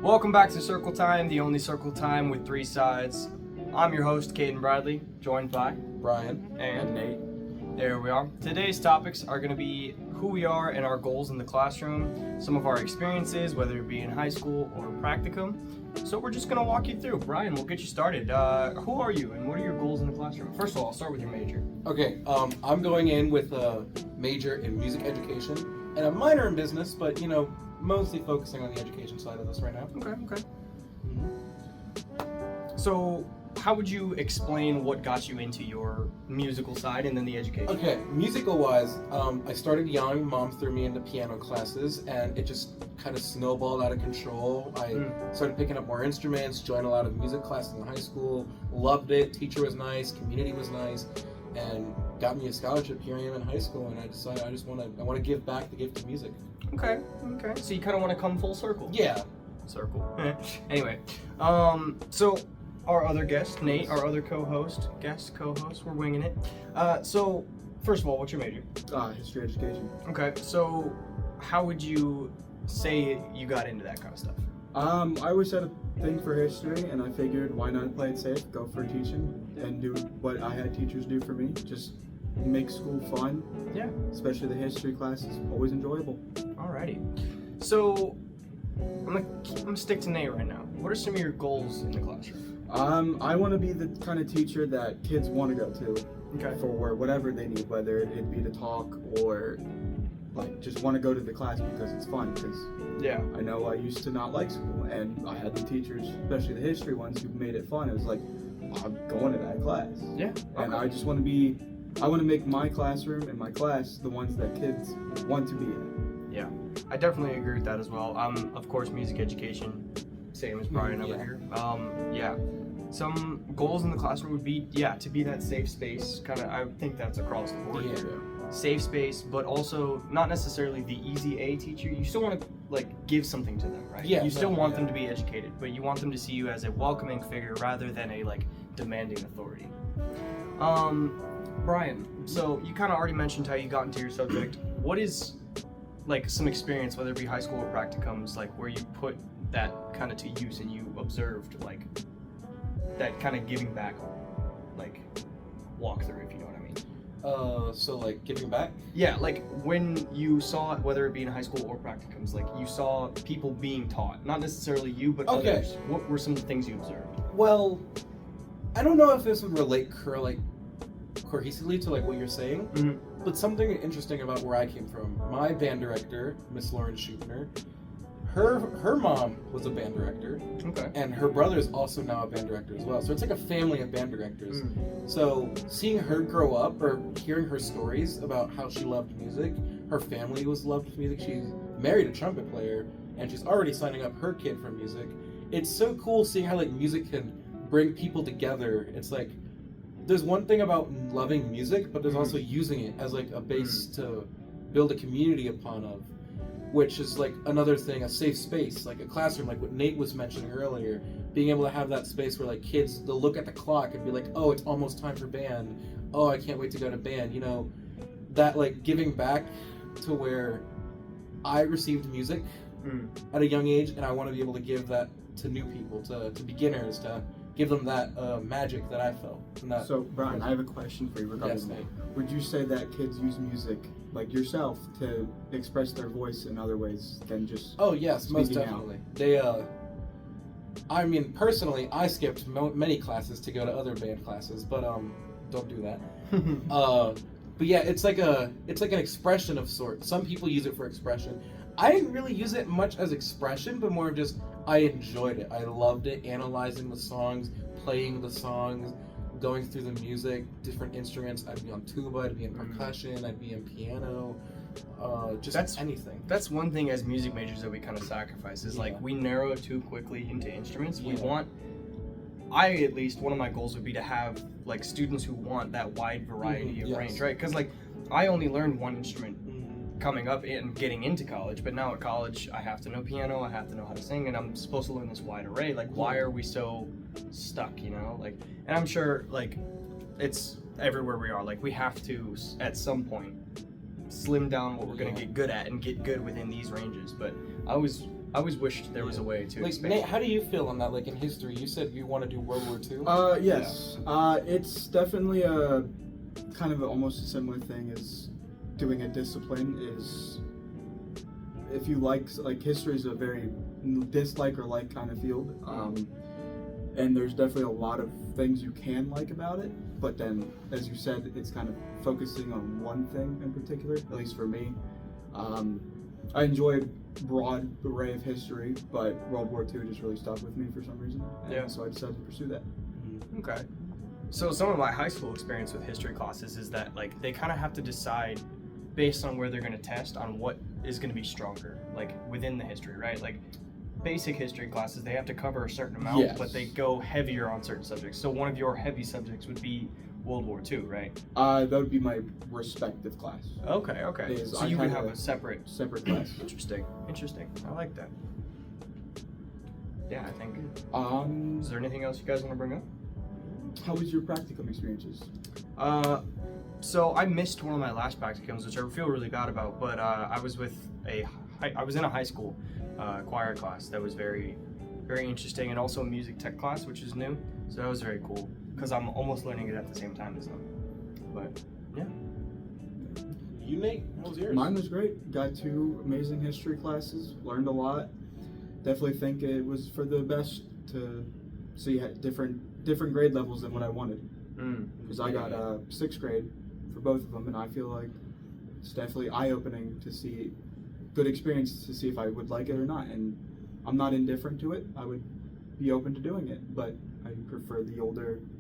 Welcome back to Circle Time, the only Circle Time with three sides. I'm your host, Caden Bradley, joined by Brian and Nate. There we are. Today's topics are going to be who we are and our goals in the classroom, some of our experiences, whether it be in high school or practicum. So we're just going to walk you through. Brian, we'll get you started. Who are you and what are your goals in the classroom? First of all, I'll start with your major. Okay, I'm going in with a major in music education and a minor in business, but mostly focusing on the education side of this right now. Okay. So how would you explain what got you into your musical side and then the education? Okay, musical wise, I started young. Mom threw me into piano classes and it just kind of snowballed out of control. I started picking up more instruments, joined a lot of music classes in high school, loved it. Teacher was nice, community was nice, and got me a scholarship. Here I am in high school, and I decided I want to give back the gift of music. Okay. So you kind of want to come full circle. Yeah. Circle. Anyway, so our other guest, Nate, our other co-host, we're winging it. So first of all, what's your major? History education. Okay, so how would you say you got into that kind of stuff? I always had a thing for history, and I figured why not play it safe, go for teaching, and do what I had teachers do for me. Just make school fun. Yeah. Especially the history classes, always enjoyable. Alrighty. So I'm gonna stick to Nate right now. What are some of your goals in the classroom? I want to be the kind of teacher that kids want to go to for whatever they need, whether it be to talk or like just want to go to the class because it's fun. Because I know I used to not like school, and I had the teachers, especially the history ones, who made it fun. It was like, I'm going to that class. Yeah. And I just want to make my classroom and my class the ones that kids want to be in. Yeah, I definitely agree with that as well. Of course, music education, same as Brian over here. Some goals in the classroom would be, to be that safe space. I think that's across the board. Yeah. Safe space, but also not necessarily the easy A teacher. You still want to give something to them, right? Yeah. You still want them to be educated, but you want them to see you as a welcoming figure rather than a demanding authority. Brian, so you kind of already mentioned how you got into your subject. What is some experience, whether it be high school or practicums, where you put that kind of to use and you observed that kind of giving back walkthrough, if you know what I mean? So giving back? Yeah, when you saw it, whether it be in high school or practicums, you saw people being taught, not necessarily you, but others. What were some of the things you observed? Well, I don't know if this would relate cohesively to what you're saying, but something interesting about where I came from. My band director, Miss Lauren Schupner, her mom was a band director, and her brother is also now a band director as well. So it's like a family of band directors. So seeing her grow up, or hearing her stories about how she loved music, her family loved music. She's married a trumpet player, and she's already signing up her kid for music. It's so cool seeing how music can bring people together. It's there's one thing about loving music, but there's also using it as a base to build a community upon of. Which is another thing, a safe space, a classroom, what Nate was mentioning earlier, being able to have that space where kids, they'll look at the clock and be like, oh, it's almost time for band. Oh, I can't wait to go to band. That giving back to where I received music at a young age, and I want to be able to give that to new people, to beginners, to give them that magic that I felt. So, Brian, I have a question for you regarding that. Would you say that kids use music, like yourself, to express their voice in other ways than just yes, most definitely. Out? They, personally, I skipped many classes to go to other band classes, but don't do that. But yeah, it's an expression of sorts. Some people use it for expression. I didn't really use it much as expression, but more of just I enjoyed it. I loved it, analyzing the songs, playing the songs, going through the music, different instruments. I'd be on tuba, I'd be in percussion, I'd be in piano, anything. That's one thing as music majors that we kind of sacrifice is we narrow too quickly into instruments. We want, at least, one of my goals would be to have students who want that wide variety of range, right? Because I only learned one instrument coming up and getting into college, but now at college I have to know piano, I have to know how to sing, and I'm supposed to learn this wide array. Why are we so stuck, and I'm sure it's everywhere we are, we have to at some point slim down what we're gonna get good at and get good within these ranges. But I always wished there was a way to expand. Nate, how do you feel on that? Like in history, you said you want to do World War II. Yes. It's definitely a kind of almost a similar thing as doing a discipline. Is if you like history is a very dislike or like kind of field, and there's definitely a lot of things you can like about it. But then, as you said, it's kind of focusing on one thing in particular. At least for me, I enjoy broad array of history, but World War II just really stuck with me for some reason. And so I decided to pursue that. Okay. So some of my high school experience with history classes is that like they kind of have to decide based on where they're going to test on what is going to be stronger, like within the history, right? Like basic history classes, they have to cover a certain amount, but they go heavier on certain subjects. So one of your heavy subjects would be World War II, right? That would be my respective class. Okay. So you would have a separate class. Interesting. I like that. Yeah, I think. Is there anything else you guys want to bring up? How was your practicum experiences? So I missed one of my last practicums, which I feel really bad about. But I was in a high school choir class that was very, very interesting, and also a music tech class, which is new. So that was very cool because I'm almost learning it at the same time as them. But yeah. You, Nate? How was yours? Mine was great. Got 2 amazing history classes. Learned a lot. Definitely think it was for the best to see different grade levels than what I wanted. Because I got 6th grade for both of them, and I feel like it's definitely eye-opening to see good experience to see if I would like it or not. And I'm not indifferent to it. I would be open to doing it, but I prefer the older